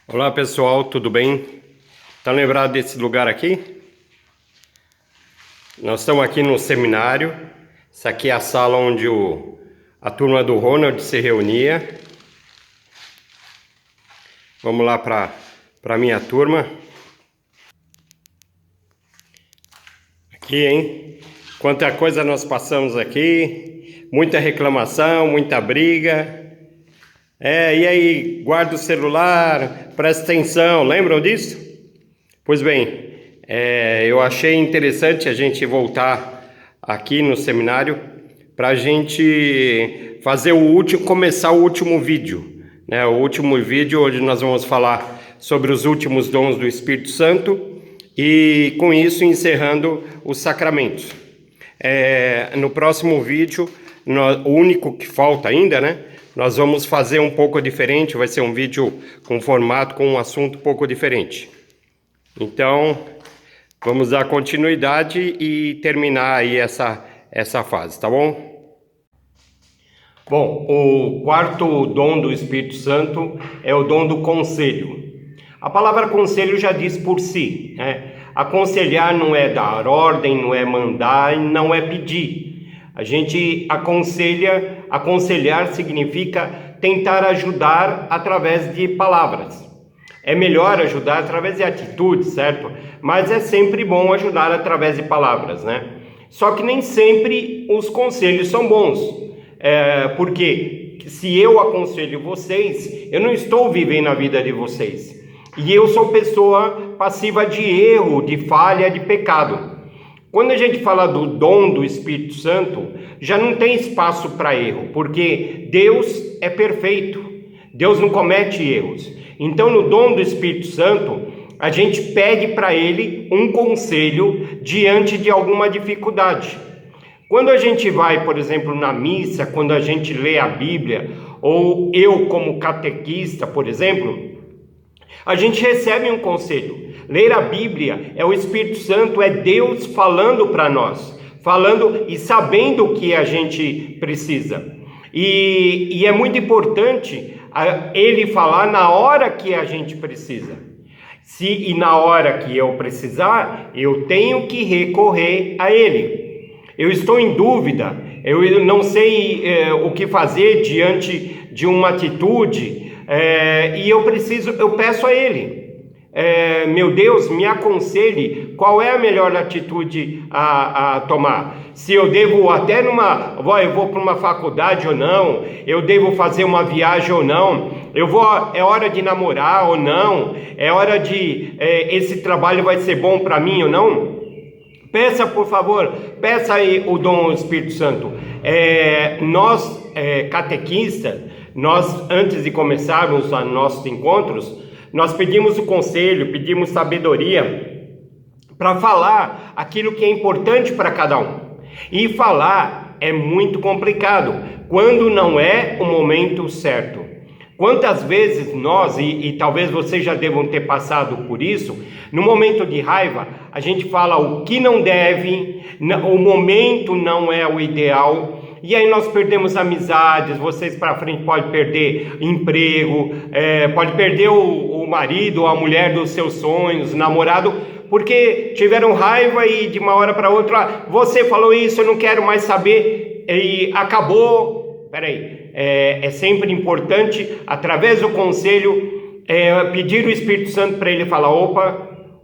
Olá pessoal, tudo bem? Tá lembrado desse lugar aqui? Nós estamos aqui no seminário. Essa aqui é a sala onde a turma do Ronald se reunia. Vamos lá para a minha turma. Aqui, hein? Quanta coisa nós passamos aqui. Muita reclamação, muita briga. E aí, guarda o celular, presta atenção, lembram disso? Pois bem, eu achei interessante a gente voltar aqui no seminário para a gente fazer começar o último vídeo, né? O último vídeo onde nós vamos falar sobre os últimos dons do Espírito Santo e com isso encerrando os sacramentos. No próximo vídeo, o único que falta ainda, né? Nós vamos fazer um pouco diferente, vai ser um vídeo com formato, com um assunto um pouco diferente. Então, vamos dar continuidade e terminar aí essa fase, tá bom? Bom, o quarto dom do Espírito Santo é o dom do conselho. A palavra conselho já diz por si, né? Aconselhar não é dar ordem, não é mandar, não é pedir. A gente aconselhar significa tentar ajudar através de palavras. É melhor ajudar através de atitudes, certo? Mas é sempre bom ajudar através de palavras, né? Só que nem sempre os conselhos são bons. Porque se eu aconselho vocês, eu não estou vivendo a vida de vocês. E eu sou pessoa passiva de erro, de falha, de pecado. Quando a gente fala do dom do Espírito Santo, já não tem espaço para erro, porque Deus é perfeito, Deus não comete erros. Então, no dom do Espírito Santo, a gente pede para Ele um conselho diante de alguma dificuldade. Quando a gente vai, por exemplo, na missa, quando a gente lê a Bíblia, ou eu como catequista, por exemplo, a gente recebe um conselho. Ler a Bíblia é o Espírito Santo, é Deus falando para nós, falando e sabendo o que a gente precisa. E é muito importante Ele falar na hora que a gente precisa. E na hora que eu precisar, eu tenho que recorrer a Ele. Eu estou em dúvida, eu não sei o que fazer diante de uma atitude, e eu peço a Ele. Meu Deus, me aconselhe qual é a melhor atitude a tomar. Se eu devo eu vou para uma faculdade ou não, eu devo fazer uma viagem ou não, é hora de namorar ou não, é hora esse trabalho vai ser bom para mim ou não? Peça, por favor, peça aí o dom do Espírito Santo. Nós, catequistas, antes de começarmos os nossos encontros, nós pedimos o conselho, pedimos sabedoria para falar aquilo que é importante para cada um. E falar é muito complicado quando não é o momento certo. Quantas vezes nós, e talvez vocês já devam ter passado por isso, no momento de raiva, a gente fala o que não deve, o momento não é o ideal. E aí nós perdemos amizades, vocês para frente podem perder emprego, pode perder o marido, a mulher dos seus sonhos, o namorado, porque tiveram raiva e de uma hora para outra, você falou isso, eu não quero mais saber, e acabou. Peraí, é sempre importante, através do conselho, pedir o Espírito Santo para ele falar,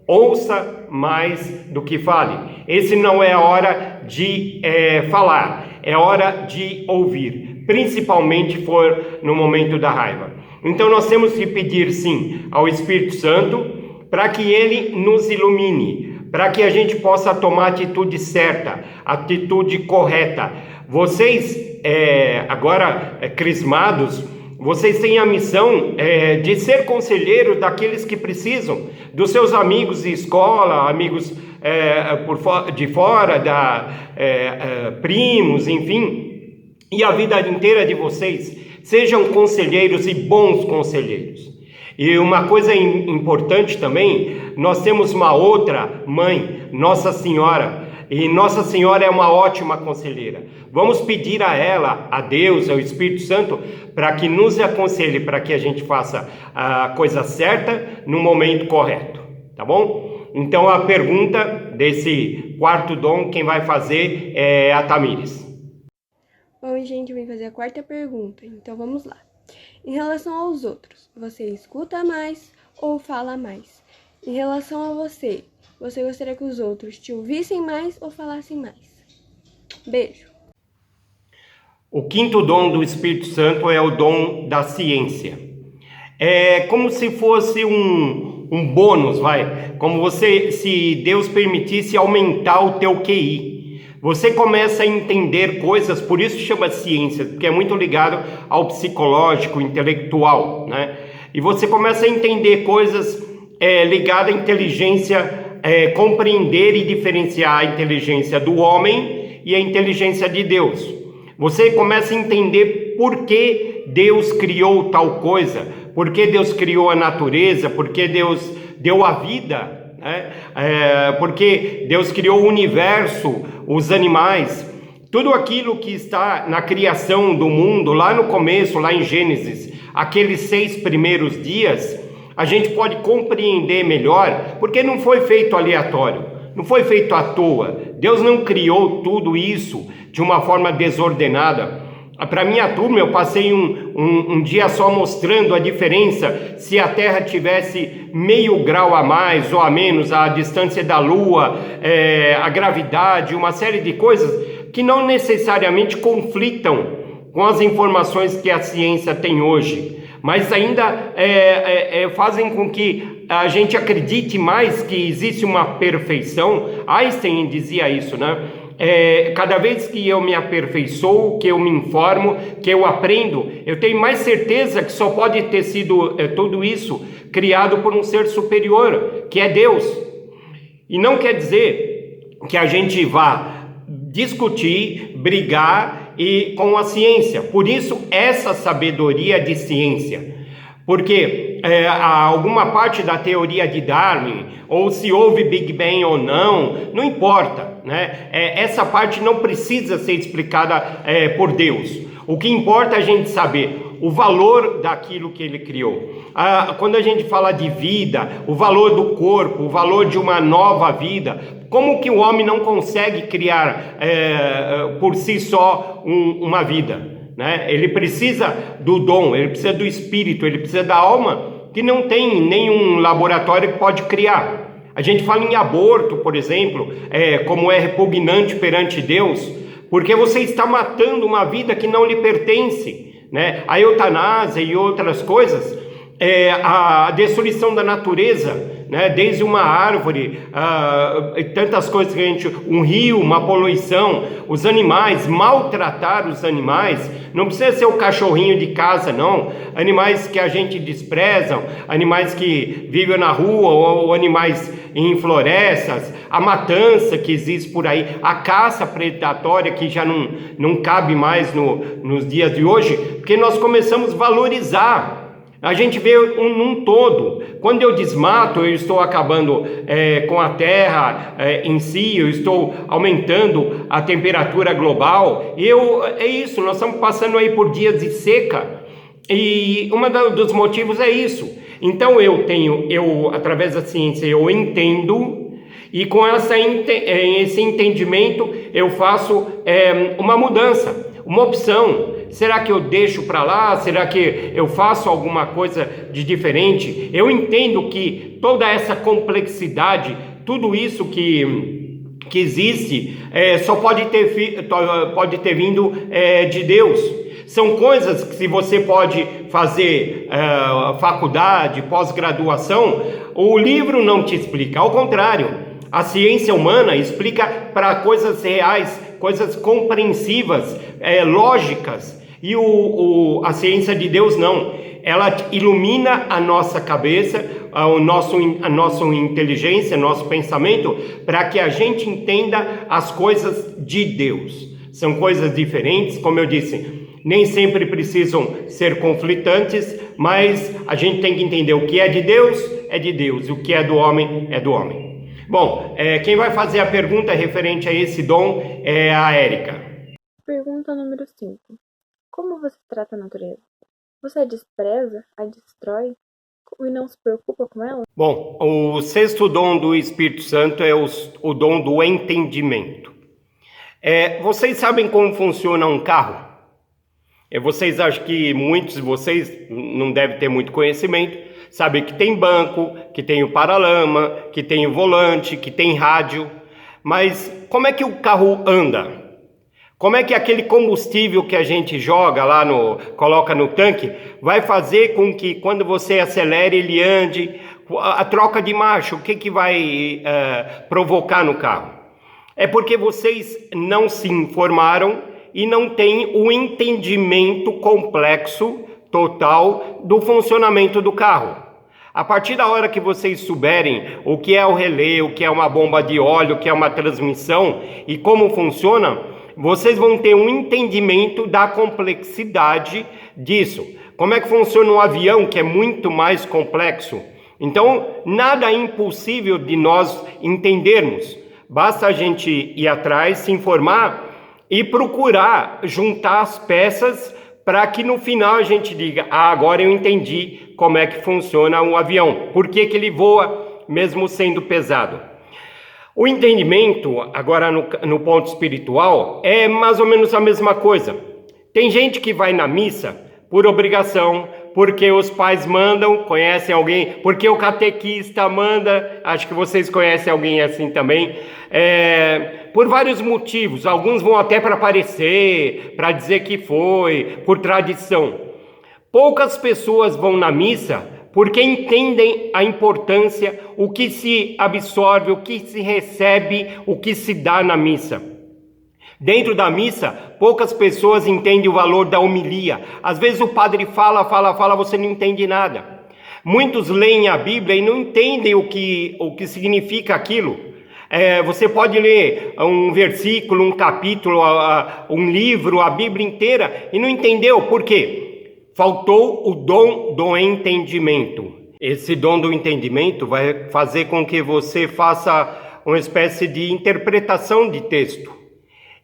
ouça mais do que fale. Esse não é a hora de falar. É hora de ouvir, principalmente for no momento da raiva. Então nós temos que pedir sim ao Espírito Santo para que ele nos ilumine, para que a gente possa tomar a atitude certa, a atitude correta. Vocês, agora crismados, vocês têm a missão de ser conselheiros daqueles que precisam, dos seus amigos de escola, amigos de fora, primos, enfim, e a vida inteira de vocês. Sejam conselheiros e bons conselheiros. E uma coisa importante também, nós temos uma outra mãe, Nossa Senhora. E Nossa Senhora é uma ótima conselheira. Vamos pedir a ela, a Deus, ao Espírito Santo, para que nos aconselhe, para que a gente faça a coisa certa no momento correto, tá bom? Então a pergunta desse quarto dom, quem vai fazer é a Tamires. Bom, gente, eu vim fazer a quarta pergunta, então vamos lá. Em relação aos outros, você escuta mais ou fala mais? Em relação a você, você gostaria que os outros te ouvissem mais ou falassem mais? Beijo! O quinto dom do Espírito Santo é o dom da ciência. É como se fosse um bônus, como se Deus permitisse aumentar o teu QI. Você começa a entender coisas, por isso chama ciência, porque é muito ligado ao psicológico, intelectual, né? E você começa a entender coisas ligadas à inteligência, compreender e diferenciar a inteligência do homem e a inteligência de Deus. Você começa a entender por que Deus criou tal coisa, por que Deus criou a natureza, por que Deus deu a vida, né? Porque Deus criou o universo, os animais, tudo aquilo que está na criação do mundo, lá no começo, lá em Gênesis, aqueles 6 primeiros dias, a gente pode compreender melhor, porque não foi feito aleatório, não foi feito à toa. Deus não criou tudo isso de uma forma desordenada. Para minha turma, eu passei um dia só mostrando a diferença se a Terra tivesse meio grau a mais ou a menos, a distância da Lua, a gravidade, uma série de coisas que não necessariamente conflitam com as informações que a ciência tem hoje, mas ainda fazem com que a gente acredite mais que existe uma perfeição. Einstein dizia isso, né? Cada vez que eu me aperfeiçoo, que eu me informo, que eu aprendo, eu tenho mais certeza que só pode ter sido tudo isso criado por um ser superior, que é Deus. E não quer dizer que a gente vá discutir, brigar com a ciência. Por isso, essa sabedoria de ciência. Porque alguma parte da teoria de Darwin, ou se houve Big Bang ou não importa, né? Essa parte não precisa ser explicada por Deus. O que importa é a gente saber o valor daquilo que ele criou. Quando a gente fala de vida, o valor do corpo, o valor de uma nova vida, como que o homem não consegue criar por si só uma vida? Né? Ele precisa do dom, ele precisa do espírito, ele precisa da alma, que não tem nenhum laboratório que pode criar. A gente fala em aborto, por exemplo, como é repugnante perante Deus, porque você está matando uma vida que não lhe pertence, né? A eutanásia e outras coisas, a destruição da natureza, né? Desde uma árvore, tantas coisas que um rio, uma poluição, os animais, maltratar os animais, não precisa ser o cachorrinho de casa, não, animais que a gente despreza, animais que vivem na rua, ou animais em florestas, a matança que existe por aí, a caça predatória que já não cabe mais nos dias de hoje, porque nós começamos a valorizar. A gente vê num todo. Quando eu desmato, eu estou acabando com a terra em si, eu estou aumentando a temperatura global. É isso, nós estamos passando aí por dias de seca. E um dos motivos é isso. Então através da ciência, eu entendo, e com esse entendimento eu faço uma mudança, uma opção. Será que eu deixo para lá? Será que eu faço alguma coisa de diferente? Eu entendo que toda essa complexidade, tudo isso que existe, só pode ter vindo de Deus. São coisas que, se você pode fazer faculdade, pós-graduação, o livro não te explica. Ao contrário, a ciência humana explica para coisas reais, coisas compreensivas, lógicas. E a ciência de Deus não. Ela ilumina a nossa cabeça, a nossa inteligência, nosso pensamento, para que a gente entenda as coisas de Deus. São coisas diferentes, como eu disse, nem sempre precisam ser conflitantes, mas a gente tem que entender o que é de Deus, e o que é do homem, é do homem. Bom, quem vai fazer a pergunta referente a esse dom é a Érica. Pergunta número 5. Como você trata a natureza? Você a despreza, a destrói e não se preocupa com ela? Bom, o sexto dom do Espírito Santo é o dom do entendimento. Vocês sabem como funciona um carro? Vocês acham que muitos de vocês não devem ter muito conhecimento, sabem que tem banco, que tem o paralama, que tem o volante, que tem rádio, mas como é que o carro anda? Como é que aquele combustível que a gente joga lá, coloca no tanque, vai fazer com que quando você acelere ele ande? A troca de marcha, o que vai provocar no carro? É porque vocês não se informaram e não têm o entendimento complexo, total, do funcionamento do carro. A partir da hora que vocês souberem o que é o relé, o que é uma bomba de óleo, o que é uma transmissão e como funciona, vocês vão ter um entendimento da complexidade disso. Como é que funciona um avião, que é muito mais complexo? Então, nada é impossível de nós entendermos. Basta a gente ir atrás, se informar e procurar juntar as peças para que no final a gente diga: agora eu entendi como é que funciona um avião, por que ele voa mesmo sendo pesado. O entendimento, agora no ponto espiritual, é mais ou menos a mesma coisa. Tem gente que vai na missa por obrigação, porque os pais mandam, conhecem alguém, porque o catequista manda, acho que vocês conhecem alguém assim também, por vários motivos. Alguns vão até para aparecer, para dizer que foi, por tradição. Poucas pessoas vão na missa porque entendem a importância, o que se absorve, o que se recebe, o que se dá na missa. Dentro da missa, poucas pessoas entendem o valor da homilia. Às vezes o padre fala, você não entende nada. Muitos leem a Bíblia e não entendem o que significa aquilo. Você pode ler um versículo, um capítulo, um livro, a Bíblia inteira e não entendeu. Por quê? Faltou o dom do entendimento. Esse dom do entendimento vai fazer com que você faça uma espécie de interpretação de texto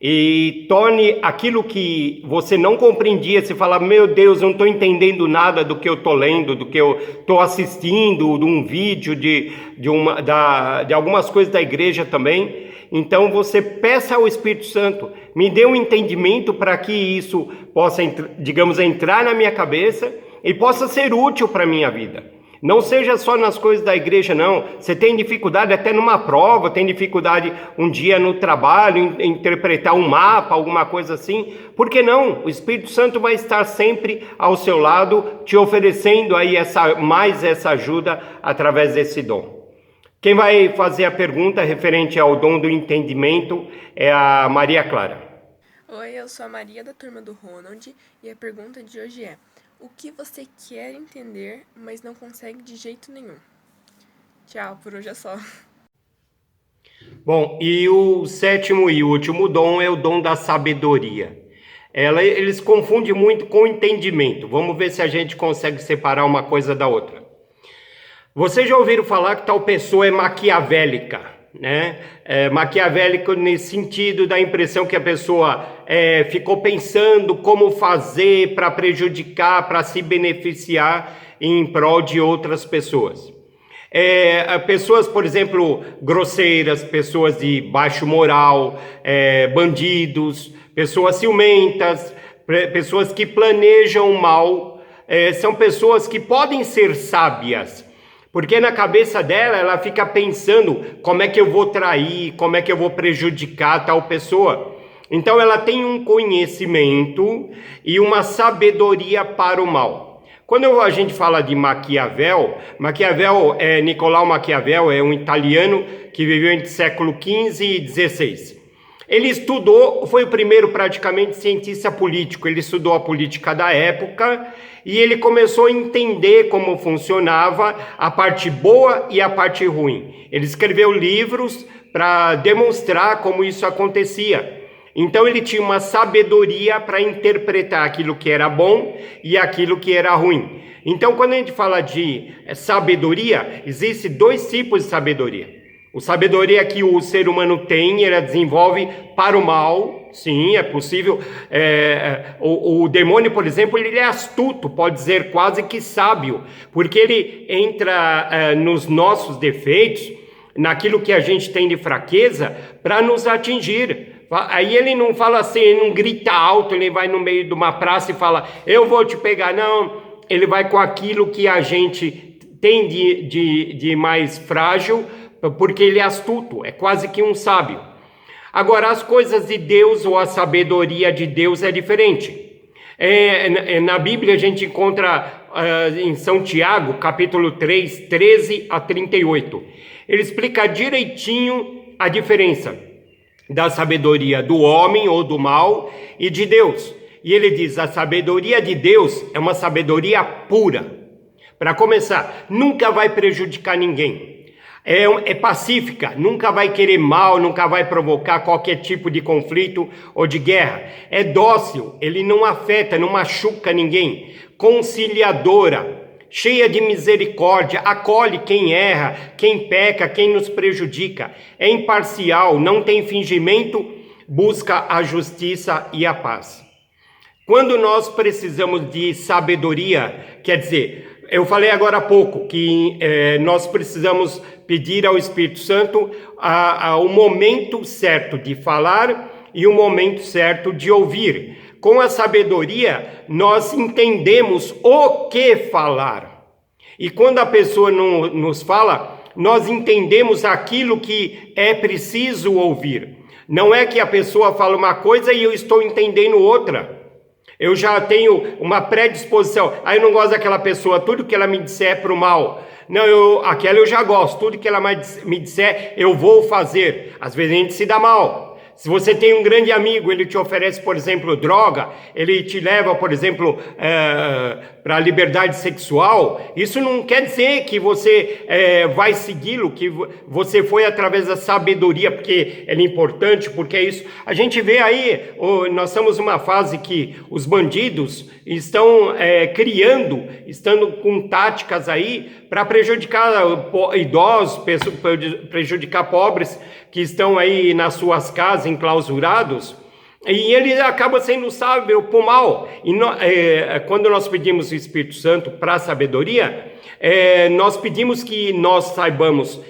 e torne aquilo que você não compreendia. Você fala: meu Deus, eu não estou entendendo nada do que eu estou lendo, do que eu estou assistindo, de um vídeo, de algumas coisas da igreja também. Então você peça ao Espírito Santo: me dê um entendimento para que isso possa, digamos, entrar na minha cabeça e possa ser útil para a minha vida. Não seja só nas coisas da igreja, não. Você tem dificuldade até numa prova, tem dificuldade um dia no trabalho, em interpretar um mapa, alguma coisa assim. Por que não? O Espírito Santo vai estar sempre ao seu lado, te oferecendo aí mais essa ajuda através desse dom. Quem vai fazer a pergunta referente ao dom do entendimento é a Maria Clara. Oi, eu sou a Maria da turma do Ronald e a pergunta de hoje é: o que você quer entender, mas não consegue de jeito nenhum? Tchau, por hoje é só. Bom, e o sétimo e último dom é o dom da sabedoria. Eles confundem muito com o entendimento. Vamos ver se a gente consegue separar uma coisa da outra. Vocês já ouviram falar que tal pessoa é maquiavélica, né? Maquiavélico nesse sentido, da impressão que a pessoa ficou pensando como fazer para prejudicar, para se beneficiar em prol de outras pessoas. Pessoas, por exemplo, grosseiras, pessoas de baixo moral, bandidos, pessoas ciumentas, pessoas que planejam mal, são pessoas que podem ser sábias, porque na cabeça dela, ela fica pensando: como é que eu vou trair, como é que eu vou prejudicar tal pessoa. Então ela tem um conhecimento e uma sabedoria para o mal. Quando a gente fala de Maquiavel, Nicolau Maquiavel é um italiano que viveu entre século XV e XVI. Ele foi o primeiro praticamente cientista político. Ele estudou a política da época e ele começou a entender como funcionava a parte boa e a parte ruim. Ele escreveu livros para demonstrar como isso acontecia. Então ele tinha uma sabedoria para interpretar aquilo que era bom e aquilo que era ruim. Então quando a gente fala de sabedoria, existem dois tipos de sabedoria. A sabedoria que o ser humano tem, ele desenvolve para o mal, sim, é possível. O demônio, por exemplo, ele é astuto, pode dizer quase que sábio, porque ele entra nos nossos defeitos, naquilo que a gente tem de fraqueza, para nos atingir. Aí ele não fala assim, ele não grita alto, ele vai no meio de uma praça e fala, eu vou te pegar, não. Ele vai com aquilo que a gente tem de mais frágil, porque ele é astuto, é quase que um sábio. Agora, as coisas de Deus ou a sabedoria de Deus é diferente. Na Bíblia a gente encontra em São Tiago, capítulo 3, 13 a 38. Ele explica direitinho a diferença da sabedoria do homem ou do mal e de Deus. E ele diz, a sabedoria de Deus é uma sabedoria pura. Para começar, nunca vai prejudicar ninguém. É pacífica, nunca vai querer mal, nunca vai provocar qualquer tipo de conflito ou de guerra. É dócil, ele não afeta, não machuca ninguém. Conciliadora, cheia de misericórdia, acolhe quem erra, quem peca, quem nos prejudica. É imparcial, não tem fingimento, busca a justiça e a paz. Quando nós precisamos de sabedoria, quer dizer, eu falei agora há pouco que nós precisamos pedir ao Espírito Santo o momento certo de falar e o momento certo de ouvir. Com a sabedoria, nós entendemos o que falar. E quando a pessoa nos fala, nós entendemos aquilo que é preciso ouvir. Não é que a pessoa fala uma coisa e eu estou entendendo outra. Eu já tenho uma predisposição. Eu não gosto daquela pessoa, tudo que ela me disser é para o mal. Não, aquela eu já gosto, tudo que ela me disser eu vou fazer. Às vezes a gente se dá mal. Se você tem um grande amigo, ele te oferece, por exemplo, droga, ele te leva, por exemplo, para a liberdade sexual, isso não quer dizer que você vai segui-lo, que você foi através da sabedoria, porque é importante, porque é isso. A gente vê aí, nós estamos numa fase que os bandidos estão estão com táticas aí para prejudicar idosos, prejudicar pobres que estão aí nas suas casas enclausurados, e ele acaba sendo sábio para o mal. Quando nós pedimos o Espírito Santo para a sabedoria, nós pedimos que nós saibamos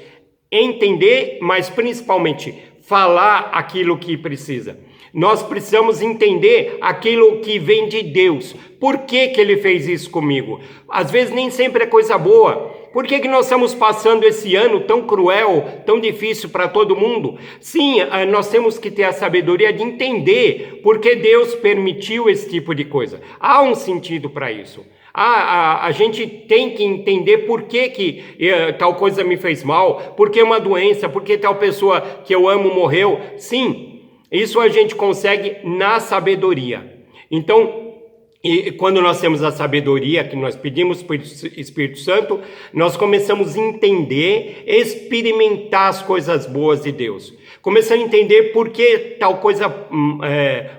entender, mas principalmente falar aquilo que precisa. Nós precisamos entender aquilo que vem de Deus. Por que ele fez isso comigo? Às vezes nem sempre é coisa boa. Por que nós estamos passando esse ano tão cruel, tão difícil para todo mundo? Sim, nós temos que ter a sabedoria de entender por que Deus permitiu esse tipo de coisa. Há um sentido para isso. A gente tem que entender por que tal coisa me fez mal, por que uma doença, por que tal pessoa que eu amo morreu. Sim, isso a gente consegue na sabedoria. Então, quando nós temos a sabedoria que nós pedimos para o Espírito Santo, nós começamos a entender, experimentar as coisas boas de Deus. Começamos a entender por que tal coisa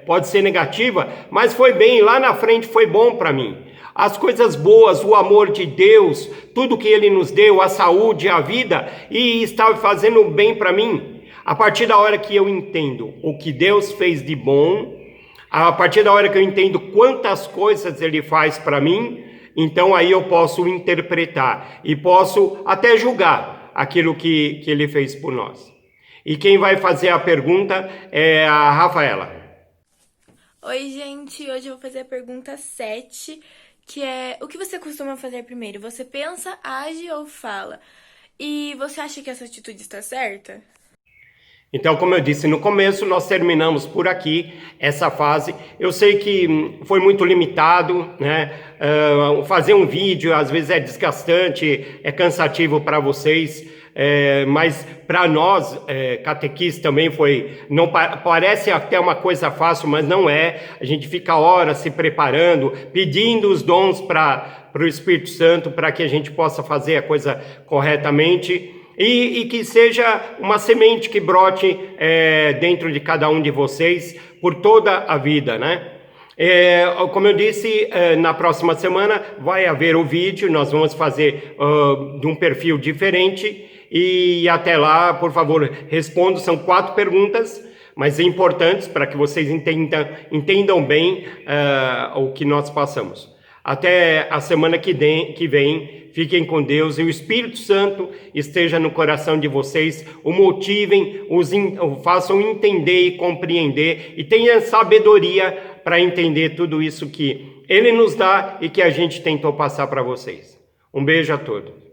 pode ser negativa, mas foi bem, lá na frente foi bom para mim. As coisas boas, o amor de Deus, tudo que Ele nos deu, a saúde, a vida, e estava fazendo bem para mim. A partir da hora que eu entendo o que Deus fez de bom, a partir da hora que eu entendo quantas coisas Ele faz para mim, então aí eu posso interpretar e posso até julgar aquilo que Ele fez por nós. E quem vai fazer a pergunta é a Rafaela. Oi, gente, hoje eu vou fazer a pergunta 7, que é: o que você costuma fazer primeiro? Você pensa, age ou fala? E você acha que essa atitude está certa? Então, como eu disse no começo, nós terminamos por aqui essa fase. Eu sei que foi muito limitado, né? Fazer um vídeo às vezes é desgastante, é cansativo para vocês, mas para nós, catequistas, também foi. Não parece até uma coisa fácil, mas não é. A gente fica horas se preparando, pedindo os dons para o Espírito Santo, para que a gente possa fazer a coisa corretamente. E que seja uma semente que brote dentro de cada um de vocês por toda a vida, né? Como eu disse, na próxima semana vai haver o vídeo, nós vamos fazer de um perfil diferente e até lá, por favor, respondam, são 4 perguntas, mas importantes para que vocês entendam bem o que nós passamos. Até a semana que vem, fiquem com Deus e o Espírito Santo esteja no coração de vocês, o motivem, o façam entender e compreender e tenham sabedoria para entender tudo isso que Ele nos dá e que a gente tentou passar para vocês. Um beijo a todos.